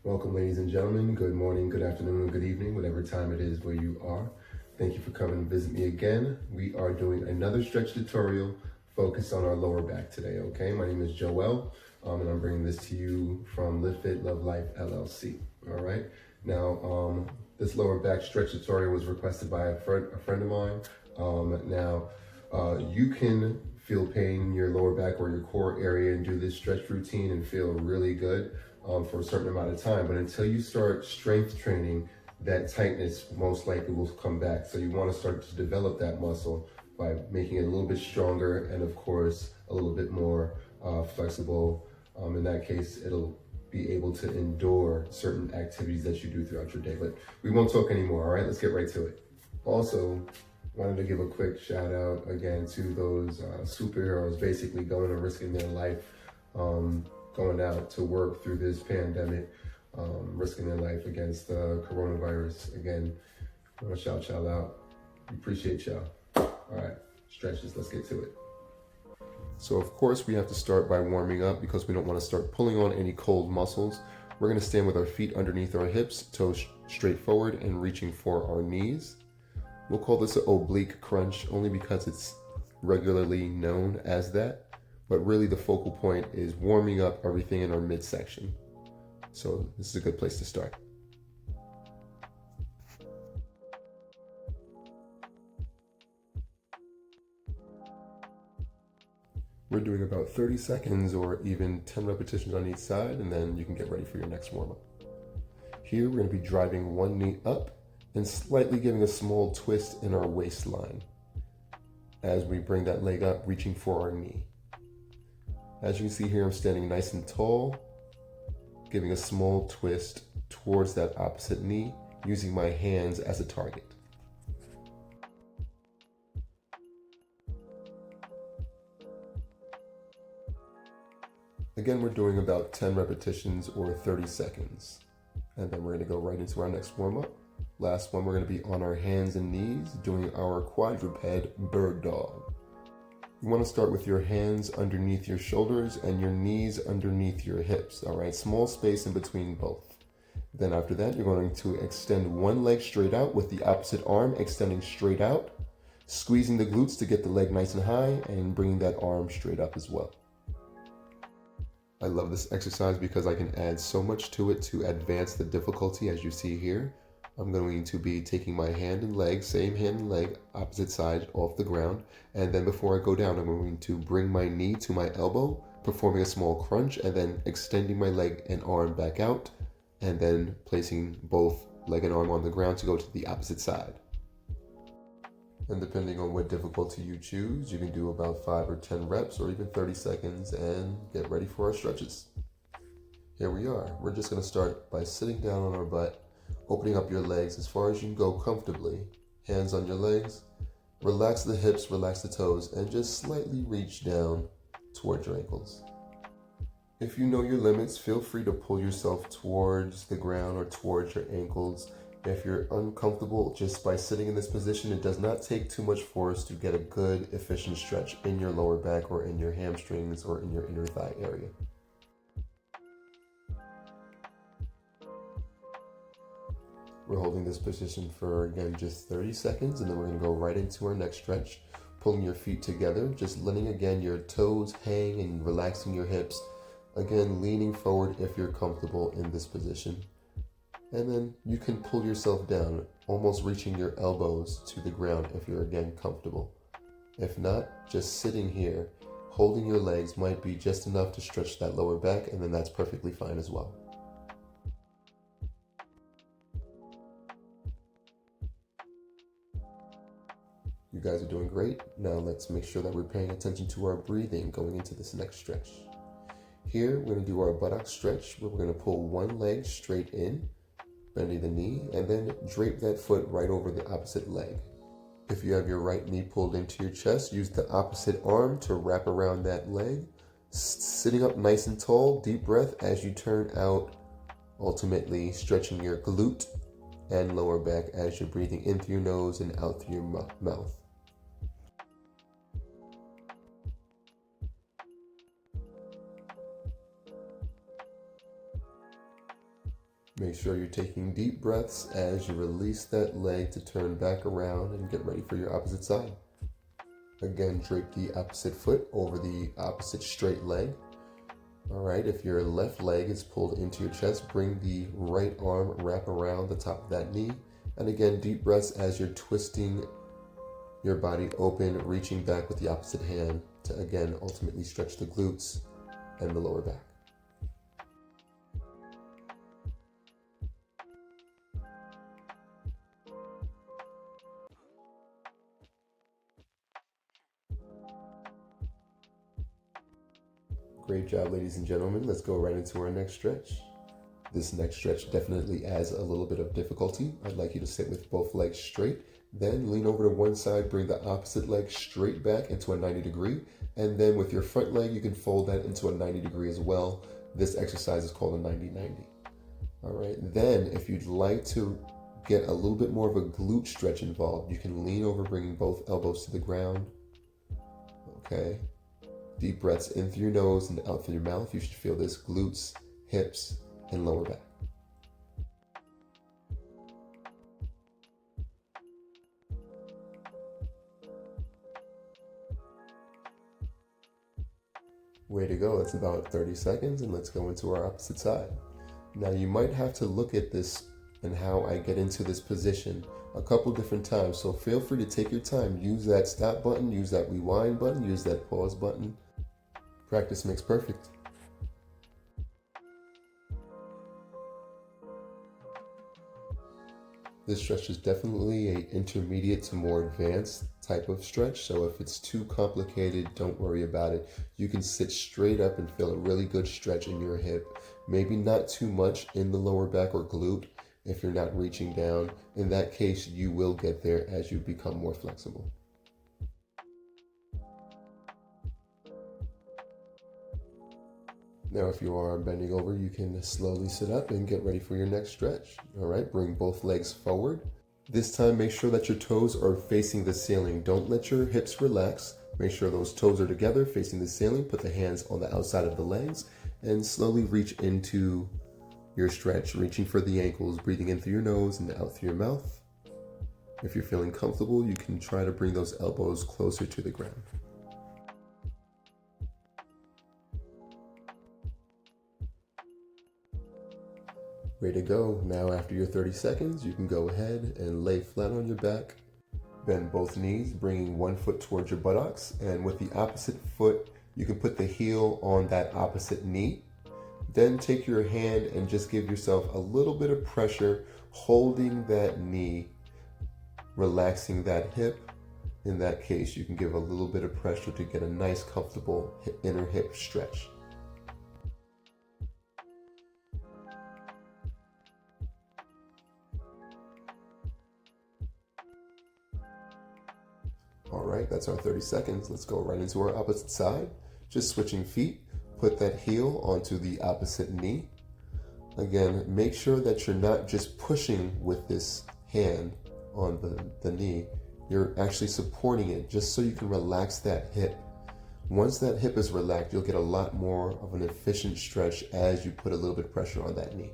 Welcome, ladies and gentlemen. Good morning, good afternoon, good evening, whatever time it is where you are. Thank you for coming to visit me again. We are doing another stretch tutorial focused on our lower back today, okay? My name is Joel, and I'm bringing this to you from Live Fit Love Life LLC, all right? Now, this lower back stretch tutorial was requested by a friend of mine. You can feel pain in your lower back or your core area and do this stretch routine and feel really good for a certain amount of time. But until you start strength training, that tightness most likely will come back. So you want to start to develop that muscle by making it a little bit stronger and, of course, a little bit more flexible. In that case, it'll be able to endure certain activities that you do throughout your day. But we won't talk anymore, all right? Let's get right to it. Also, wanted to give a quick shout out again to those superheroes basically going and risking their life, going out to work through this pandemic, risking their life against the coronavirus. Again, I want to shout y'all out. We appreciate y'all. All right, stretches, let's get to it. So of course we have to start by warming up because we don't want to start pulling on any cold muscles. We're going to stand with our feet underneath our hips, toes straight forward and reaching for our knees. We'll call this an oblique crunch only because it's regularly known as that, but really the focal point is warming up everything in our midsection. So this is a good place to start. We're doing about 30 seconds or even 10 repetitions on each side, and then you can get ready for your next warm-up. Here we're going to be driving one knee up and slightly giving a small twist in our waistline as we bring that leg up, reaching for our knee. As you can see here, I'm standing nice and tall, giving a small twist towards that opposite knee, using my hands as a target. Again, we're doing about 10 repetitions or 30 seconds. And then we're going to go right into our next warm-up. Last one, we're going to be on our hands and knees doing our quadruped bird dog. You want to start with your hands underneath your shoulders and your knees underneath your hips, all right? Small space in between both. Then after that, you're going to extend one leg straight out with the opposite arm extending straight out, squeezing the glutes to get the leg nice and high and bringing that arm straight up as well. I love this exercise because I can add so much to it to advance the difficulty. As you see here, I'm going to be taking my hand and leg, same hand and leg, opposite side off the ground. And then before I go down, I'm going to bring my knee to my elbow, performing a small crunch, and then extending my leg and arm back out, and then placing both leg and arm on the ground to go to the opposite side. And depending on what difficulty you choose, you can do about 5 or 10 reps or even 30 seconds and get ready for our stretches. Here we are. We're just going to start by sitting down on our butt, opening up your legs as far as you can go comfortably. Hands on your legs. Relax the hips, relax the toes, and just slightly reach down towards your ankles. If you know your limits, feel free to pull yourself towards the ground or towards your ankles. If you're uncomfortable just by sitting in this position, it does not take too much force to get a good, efficient stretch in your lower back or in your hamstrings or in your inner thigh area. We're holding this position for, again, just 30 seconds, and then we're going to go right into our next stretch, pulling your feet together, just letting, again, your toes hang and relaxing your hips. Again, leaning forward if you're comfortable in this position. And then you can pull yourself down, almost reaching your elbows to the ground if you're, again, comfortable. If not, just sitting here, holding your legs might be just enough to stretch that lower back, and then that's perfectly fine as well. You guys are doing great. Now let's make sure that we're paying attention to our breathing going into this next stretch. Here, we're going to do our buttock stretch, where we're going to pull one leg straight in, bending the knee, and then drape that foot right over the opposite leg. If you have your right knee pulled into your chest, use the opposite arm to wrap around that leg. Sitting up nice and tall, deep breath as you turn out, ultimately stretching your glute and lower back as you're breathing in through your nose and out through your mouth. Make sure you're taking deep breaths as you release that leg to turn back around and get ready for your opposite side. Again, drape the opposite foot over the opposite straight leg. All right, if your left leg is pulled into your chest, bring the right arm wrap around the top of that knee. And again, deep breaths as you're twisting your body open, reaching back with the opposite hand to again ultimately stretch the glutes and the lower back. Great job, ladies and gentlemen. Let's go right into our next stretch. This next stretch definitely adds a little bit of difficulty. I'd like you to sit with both legs straight, then lean over to one side, bring the opposite leg straight back into a 90 degree, and then with your front leg, you can fold that into a 90 degree as well. This exercise is called a 90-90. All right, then if you'd like to get a little bit more of a glute stretch involved, you can lean over, bringing both elbows to the ground. Okay. Deep breaths in through your nose and out through your mouth. You should feel this: glutes, hips, and lower back. Way to go. That's about 30 seconds, and let's go into our opposite side. Now you might have to look at this and how I get into this position a couple different times. So feel free to take your time. Use that stop button, use that rewind button, use that pause button. Practice makes perfect. This stretch is definitely an intermediate to more advanced type of stretch. So if it's too complicated, don't worry about it. You can sit straight up and feel a really good stretch in your hip. Maybe not too much in the lower back or glute if you're not reaching down. In that case, you will get there as you become more flexible. Now, if you are bending over, you can slowly sit up and get ready for your next stretch. All right, bring both legs forward. This time, make sure that your toes are facing the ceiling. Don't let your hips relax. Make sure those toes are together, facing the ceiling. Put the hands on the outside of the legs and slowly reach into your stretch, reaching for the ankles, breathing in through your nose and out through your mouth. If you're feeling comfortable, you can try to bring those elbows closer to the ground. Way to go. Now after your 30 seconds, you can go ahead and lay flat on your back. Bend both knees, bringing one foot towards your buttocks. And with the opposite foot, you can put the heel on that opposite knee. Then take your hand and just give yourself a little bit of pressure, holding that knee, relaxing that hip. In that case, you can give a little bit of pressure to get a nice, comfortable inner hip stretch. All right, that's our 30 seconds. Let's go right into our opposite side. Just switching feet, put that heel onto the opposite knee. Again, make sure that you're not just pushing with this hand on the knee. You're actually supporting it just so you can relax that hip. Once that hip is relaxed, you'll get a lot more of an efficient stretch as you put a little bit of pressure on that knee.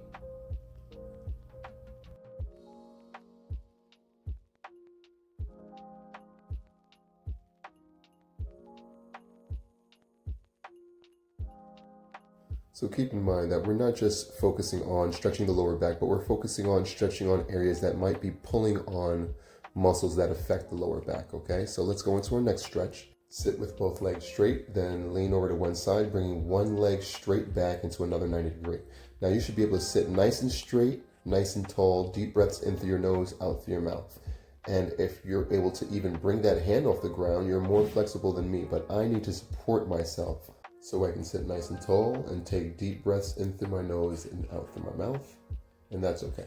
So keep in mind that we're not just focusing on stretching the lower back, but we're focusing on stretching on areas that might be pulling on muscles that affect the lower back, okay? So let's go into our next stretch. Sit with both legs straight, then lean over to one side, bringing one leg straight back into another 90 degree. Now you should be able to sit nice and straight, nice and tall, deep breaths in through your nose, out through your mouth. And if you're able to even bring that hand off the ground, you're more flexible than me, but I need to support myself so I can sit nice and tall and take deep breaths in through my nose and out through my mouth, and that's okay.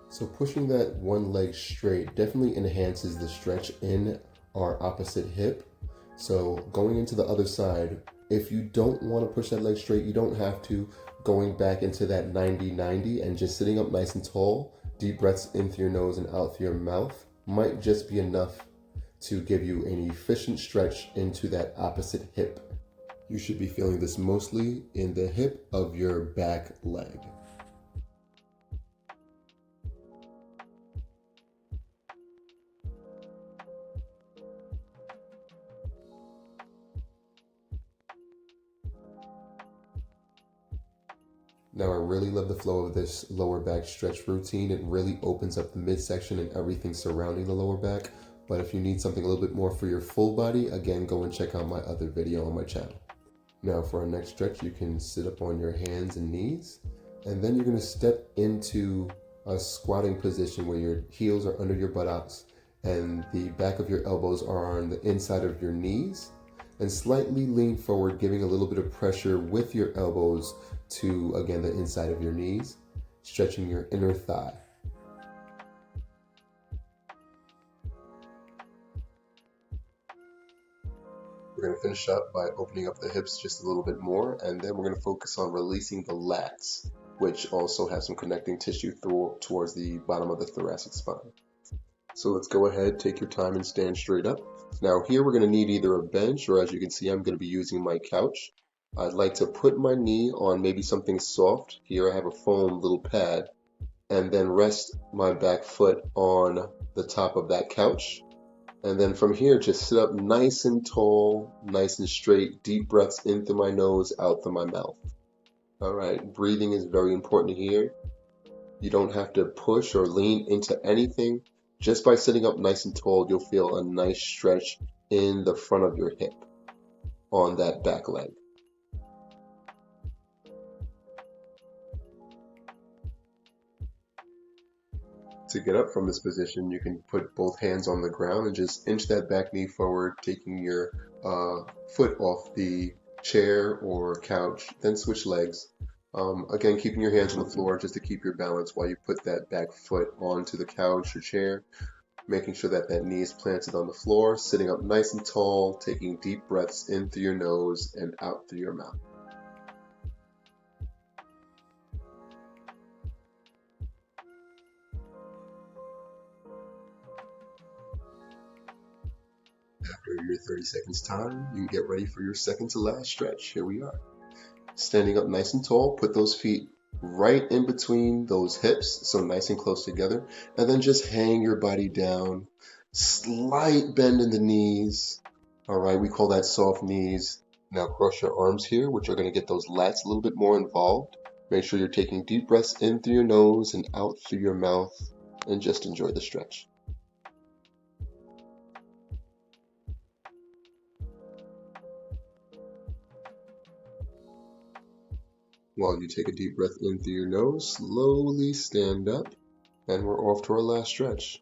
So pushing that one leg straight definitely enhances the stretch in our opposite hip. So going into the other side, if you don't want to push that leg straight, you don't have to. Going back into that 90-90 and just sitting up nice and tall, deep breaths in through your nose and out through your mouth might just be enough to give you an efficient stretch into that opposite hip. You should be feeling this mostly in the hip of your back leg. Now I really love the flow of this lower back stretch routine. It really opens up the midsection and everything surrounding the lower back. But if you need something a little bit more for your full body, again, go and check out my other video on my channel. Now for our next stretch, you can sit up on your hands and knees, and then you're gonna step into a squatting position where your heels are under your buttocks and the back of your elbows are on the inside of your knees, and slightly lean forward, giving a little bit of pressure with your elbows to, again, the inside of your knees, stretching your inner thigh. We're going to finish up by opening up the hips just a little bit more, and then we're going to focus on releasing the lats, which also have some connecting tissue towards the bottom of the thoracic spine. So let's go ahead, take your time and stand straight up. Now here we're going to need either a bench, or as you can see, I'm going to be using my couch. I'd like to put my knee on maybe something soft. Here I have a foam little pad, and then rest my back foot on the top of that couch. And then from here, just sit up nice and tall, nice and straight, deep breaths in through my nose, out through my mouth. All right, breathing is very important here. You don't have to push or lean into anything. Just by sitting up nice and tall, you'll feel a nice stretch in the front of your hip on that back leg. To get up from this position, you can put both hands on the ground and just inch that back knee forward, taking your foot off the chair or couch, then switch legs. Again, keeping your hands on the floor just to keep your balance while you put that back foot onto the couch or chair, making sure that that knee is planted on the floor, sitting up nice and tall, taking deep breaths in through your nose and out through your mouth. After your 30 seconds time, you can get ready for your second to last stretch. Here we are. Standing up nice and tall, put those feet right in between those hips, so nice and close together, and then just hang your body down. Slight bend in the knees. All right, we call that soft knees. Now cross your arms here, which are going to get those lats a little bit more involved. Make sure you're taking deep breaths in through your nose and out through your mouth, and just enjoy the stretch. While you take a deep breath in through your nose, slowly stand up, and we're off to our last stretch.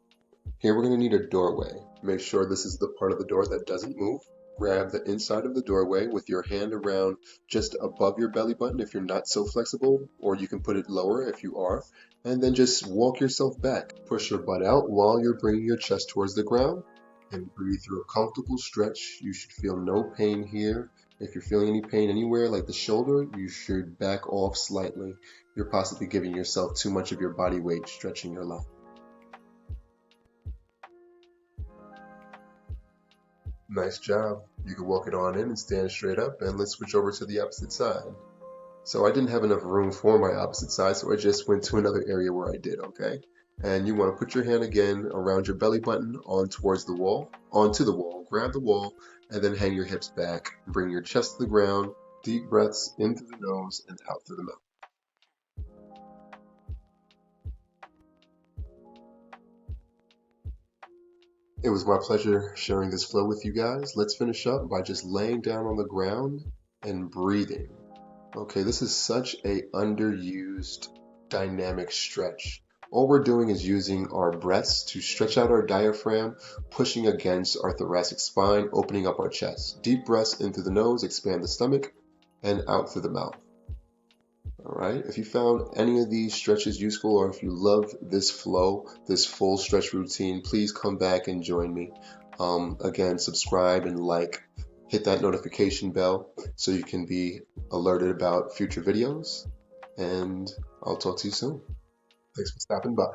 Here we're going to need a doorway. Make sure this is the part of the door that doesn't move. Grab the inside of the doorway with your hand around just above your belly button if you're not so flexible, or you can put it lower if you are, and then just walk yourself back. Push your butt out while you're bringing your chest towards the ground, and breathe through a comfortable stretch. You should feel no pain here. If you're feeling any pain anywhere, like the shoulder, you should back off slightly. You're possibly giving yourself too much of your body weight stretching your leg. Nice job. You can walk it on in and stand straight up, and let's switch over to the opposite side. So I didn't have enough room for my opposite side, so I just went to another area where I did, okay? And you want to put your hand again around your belly button onto the wall, grab the wall, and then hang your hips back. Bring your chest to the ground, deep breaths in through the nose and out through the mouth. It was my pleasure sharing this flow with you guys. Let's finish up by just laying down on the ground and breathing. Okay, this is such a underused dynamic stretch. All we're doing is using our breaths to stretch out our diaphragm, pushing against our thoracic spine, opening up our chest. Deep breaths in through the nose, expand the stomach, and out through the mouth. All right, if you found any of these stretches useful, or if you love this flow, this full stretch routine, please come back and join me. Again, subscribe and like, hit that notification bell so you can be alerted about future videos, and I'll talk to you soon. Thanks for stopping by.